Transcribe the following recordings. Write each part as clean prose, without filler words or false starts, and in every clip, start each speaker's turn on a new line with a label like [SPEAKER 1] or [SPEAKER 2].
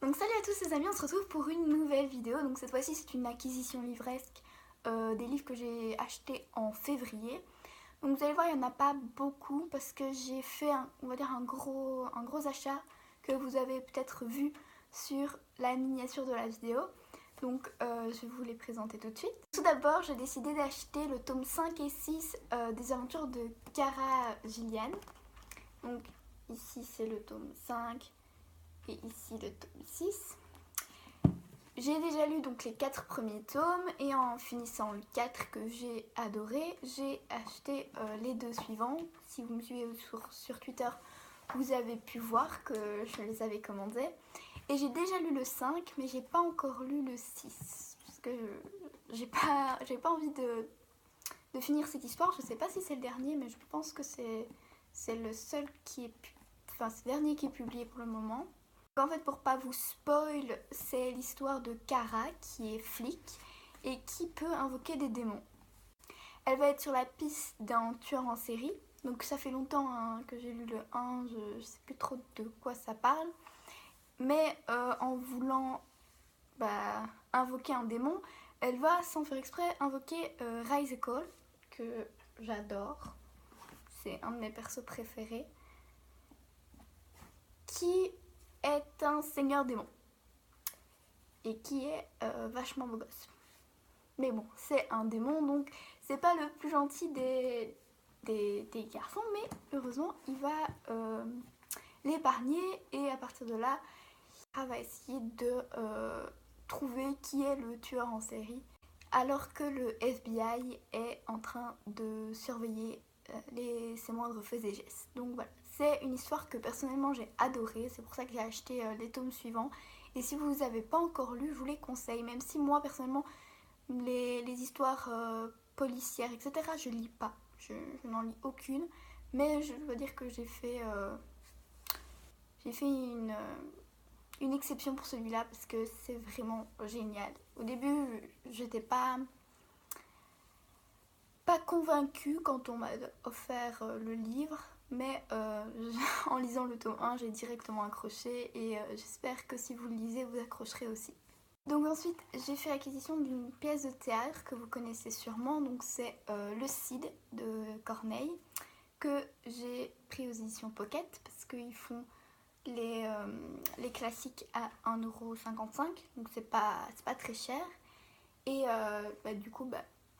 [SPEAKER 1] Donc salut à tous les amis, on se retrouve pour une nouvelle vidéo. Donc cette fois-ci c'est une acquisition livresque des livres que j'ai achetés en février. Donc vous allez voir, il n'y en a pas beaucoup parce que j'ai fait un gros achat que vous avez peut-être vu sur la miniature de la vidéo. Donc je vais vous les présenter tout de suite. Tout d'abord, j'ai décidé d'acheter le tome 5 et 6 des aventures de Kara Gillian. Donc ici c'est le tome 5 et ici le tome 6. J'ai déjà lu donc les 4 premiers tomes et en finissant le 4 que j'ai adoré, j'ai acheté les 2 suivants. Si vous me suivez sur Twitter, vous avez pu voir que je les avais commandés. Et j'ai déjà lu le 5 mais j'ai pas encore lu le 6 parce que j'ai pas envie de finir cette histoire. Je sais pas si c'est le dernier mais je pense que c'est le seul qui est c'est le dernier qui est publié pour le moment. En fait, pour pas vous spoil, c'est l'histoire de Kara qui est flic et qui peut invoquer des démons. Elle va être sur la piste d'un tueur en série. Donc ça fait longtemps que j'ai lu le 1, je sais plus trop de quoi ça parle. Mais en voulant invoquer un démon, elle va sans faire exprès invoquer Raizekol, que j'adore. C'est un de mes persos préférés. Qui est un seigneur démon et qui est vachement beau gosse. Mais bon, c'est un démon, donc c'est pas le plus gentil des garçons, mais heureusement il va l'épargner et à partir de là, il va essayer de trouver qui est le tueur en série alors que le FBI est en train de surveiller ses moindres faits et gestes. Donc voilà, c'est une histoire que personnellement j'ai adorée, c'est pour ça que j'ai acheté les tomes suivants. Et si vous n'avez pas encore lu, je vous les conseille, même si moi personnellement les histoires policières, etc., je lis pas, je n'en lis aucune, mais je dois dire que j'ai fait une exception pour celui-là parce que c'est vraiment génial. Au début, j'étais pas convaincue quand on m'a offert le livre, mais en lisant le tome 1, j'ai directement accroché et j'espère que si vous le lisez, vous accrocherez aussi. Donc ensuite, j'ai fait l'acquisition d'une pièce de théâtre que vous connaissez sûrement, donc c'est Le Cid de Corneille, que j'ai pris aux éditions Pocket parce qu'ils font les classiques à 1,55€, donc c'est pas très cher. Et du coup,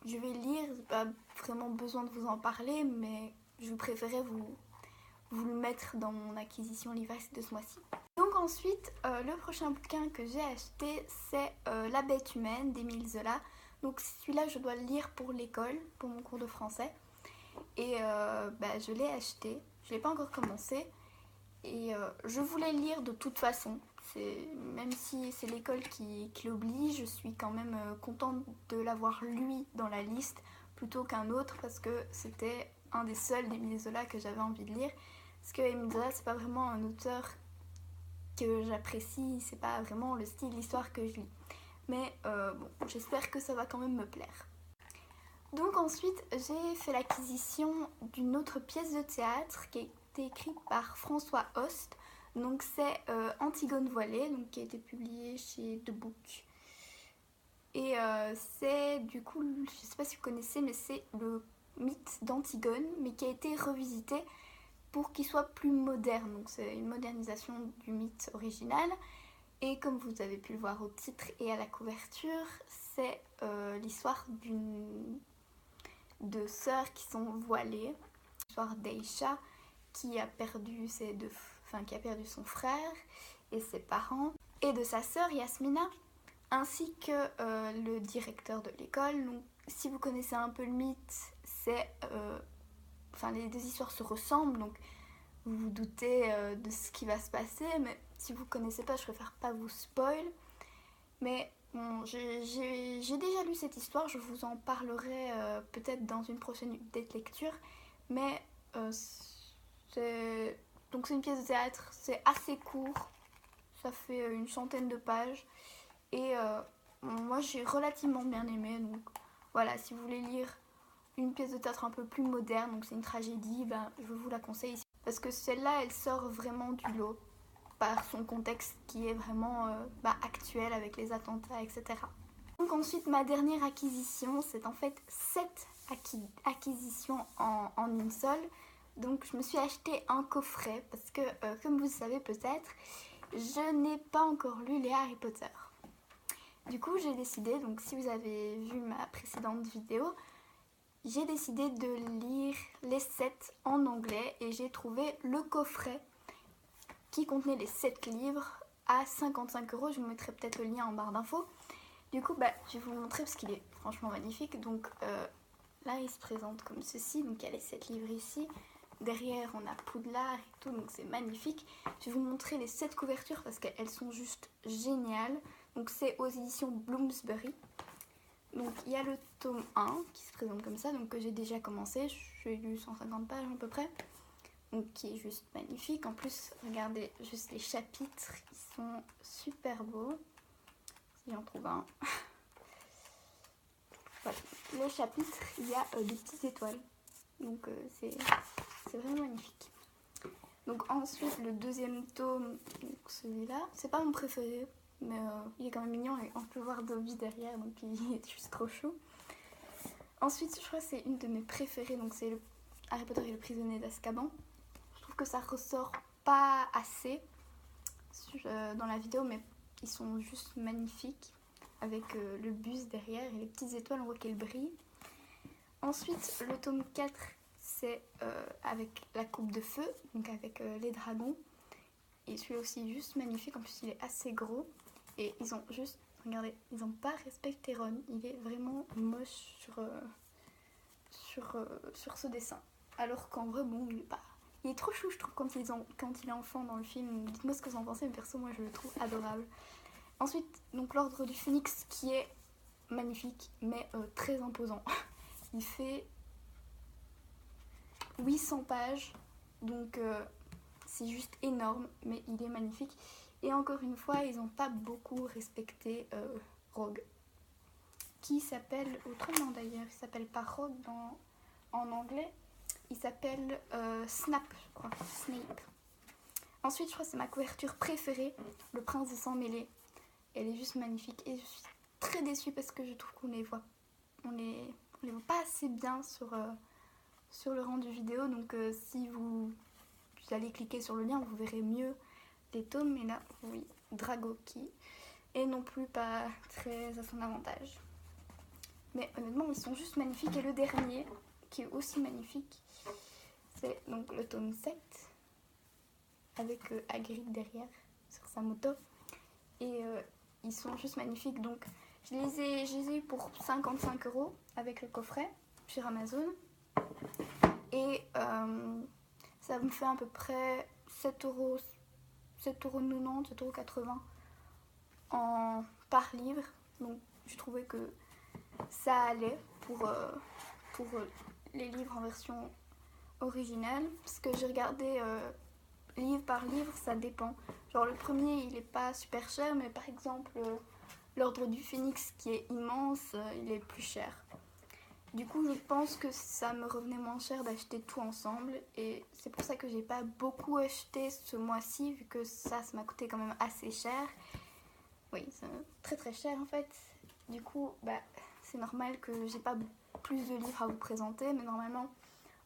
[SPEAKER 1] je vais lire, j'ai pas vraiment besoin de vous en parler, mais je préférais vous le mettre dans mon acquisition livresque de ce mois-ci. Donc ensuite, le prochain bouquin que j'ai acheté, c'est La Bête humaine d'Émile Zola. Donc celui-là, je dois le lire pour l'école, pour mon cours de français. Et je l'ai acheté, je l'ai pas encore commencé. Et je voulais le lire de toute façon. Même si c'est l'école qui l'oblige, je suis quand même contente de l'avoir lui dans la liste plutôt qu'un autre parce que c'était un des seuls d'Émile Zola que j'avais envie de lire. Parce que Émile Zola, c'est pas vraiment un auteur que j'apprécie, c'est pas vraiment le style d'histoire que je lis. Mais j'espère que ça va quand même me plaire. Donc ensuite, j'ai fait l'acquisition d'une autre pièce de théâtre qui a été écrite par François Host. Donc c'est Antigone voilée, donc qui a été publiée chez The Book. Et c'est du coup, je sais pas si vous connaissez, mais c'est le mythe d'Antigone, mais qui a été revisité pour qu'il soit plus moderne. Donc c'est une modernisation du mythe original. Et comme vous avez pu le voir au titre et à la couverture, c'est l'histoire de sœurs qui sont voilées. L'histoire d'Aïcha qui a perdu son frère et ses parents, et de sa sœur Yasmina, ainsi que le directeur de l'école. Donc si vous connaissez un peu le mythe, les deux histoires se ressemblent, donc vous vous doutez de ce qui va se passer, mais si vous connaissez pas, je préfère pas vous spoil. Mais bon, j'ai déjà lu cette histoire, je vous en parlerai peut-être dans une prochaine update lecture, mais c'est une pièce de théâtre, c'est assez court, ça fait une centaine de pages, et moi j'ai relativement bien aimé, donc voilà, si vous voulez lire une pièce de théâtre un peu plus moderne, donc c'est une tragédie, je vous la conseille, parce que celle-là elle sort vraiment du lot. par son contexte qui est vraiment actuel avec les attentats, etc. Donc ensuite, ma dernière acquisition, c'est en fait 7 acquisitions en une seule. Donc je me suis acheté un coffret parce que, comme vous le savez peut-être, je n'ai pas encore lu les Harry Potter. Du coup, j'ai décidé, donc si vous avez vu ma précédente vidéo, j'ai décidé de lire les 7 en anglais et j'ai trouvé le coffret qui contenait les 7 livres à 55 €. Je vous mettrai peut-être le lien en barre d'infos. Du coup, je vais vous le montrer parce qu'il est franchement magnifique. Donc là, il se présente comme ceci. Donc il y a les 7 livres ici. Derrière, on a Poudlard et tout, donc c'est magnifique. Je vais vous montrer les 7 couvertures parce qu'elles sont juste géniales. Donc c'est aux éditions Bloomsbury. Donc il y a le tome 1 qui se présente comme ça, donc que j'ai déjà commencé. J'ai lu 150 pages à peu près. Donc qui est juste magnifique. En plus, regardez juste les chapitres, ils sont super beaux. Si j'en trouve un. Voilà. Le chapitre, il y a des petites étoiles. Donc c'est vraiment magnifique. Donc ensuite, le deuxième tome, celui-là, c'est pas mon préféré, mais il est quand même mignon et on peut voir Dobby derrière, donc il est juste trop chou. Ensuite, je crois que c'est une de mes préférées, donc c'est le Harry Potter et le prisonnier d'Azkaban. Je trouve que ça ressort pas assez dans la vidéo, mais ils sont juste magnifiques avec le bus derrière et les petites étoiles, on voit qu'elles brillent. Ensuite, le tome 4, c'est avec la coupe de feu, donc avec les dragons. Et celui-là aussi est juste magnifique, en plus il est assez gros. Et ils ont juste, regardez, ils n'ont pas respecté Ron. Il est vraiment moche sur ce dessin. Alors qu'en vrai, bon, il est trop chou, je trouve, quand il est enfant dans le film. Dites-moi ce que vous en pensez, mais perso, moi je le trouve adorable. Ensuite, donc l'ordre du Phénix qui est magnifique, mais très imposant. Il fait 800 pages, donc c'est juste énorme, mais il est magnifique. Et encore une fois, ils n'ont pas beaucoup respecté Rogue, qui s'appelle autrement d'ailleurs. Il s'appelle pas Rogue en anglais, il s'appelle Snap, je crois. Snape. Ensuite, je crois que c'est ma couverture préférée, Le Prince de Sang Mêlé. Elle est juste magnifique et je suis très déçue parce que je trouve qu'on les voit pas assez bien sur le rendu vidéo. Donc si vous allez cliquer sur le lien, vous verrez mieux les tomes. Mais là, oui, Drago qui est non plus pas très à son avantage. Mais honnêtement, ils sont juste magnifiques. Et le dernier, qui est aussi magnifique, c'est donc le tome 7 avec Hagrid derrière sur sa moto. Et ils sont juste magnifiques. Donc je les ai eu pour 55 € avec le coffret sur Amazon. Et ça me fait à peu près 7,90 €, 7,80 € par livre. Donc je trouvais que ça allait pour les livres en version originale. Parce que j'ai regardé livre par livre, ça dépend. Genre le premier il est pas super cher, mais par exemple l'ordre du Phénix qui est immense, il est plus cher. Du coup je pense que ça me revenait moins cher d'acheter tout ensemble et c'est pour ça que j'ai pas beaucoup acheté ce mois-ci vu que ça m'a coûté quand même assez cher. Oui, c'est très très cher en fait. Du coup c'est normal que j'ai pas plus de livres à vous présenter, mais normalement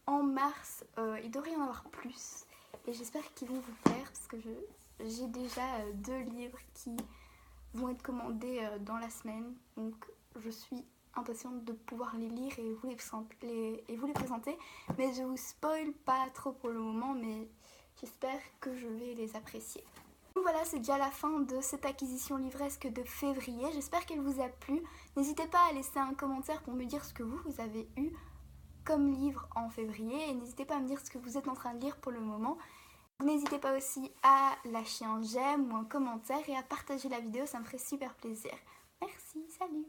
[SPEAKER 1] en mars il devrait y en avoir plus. Et j'espère qu'ils vont vous plaire parce que j'ai déjà 2 livres qui vont être commandés dans la semaine. Donc je suis impatiente de pouvoir les lire et vous les présenter. Mais je vous spoil pas trop pour le moment, mais j'espère que je vais les apprécier. Donc voilà, c'est déjà la fin de cette acquisition livresque de février. J'espère qu'elle vous a plu. N'hésitez pas à laisser un commentaire pour me dire ce que vous avez eu comme livre en février et n'hésitez pas à me dire ce que vous êtes en train de lire pour le moment. N'hésitez pas aussi à lâcher un j'aime ou un commentaire et à partager la vidéo, ça me ferait super plaisir. Merci, salut!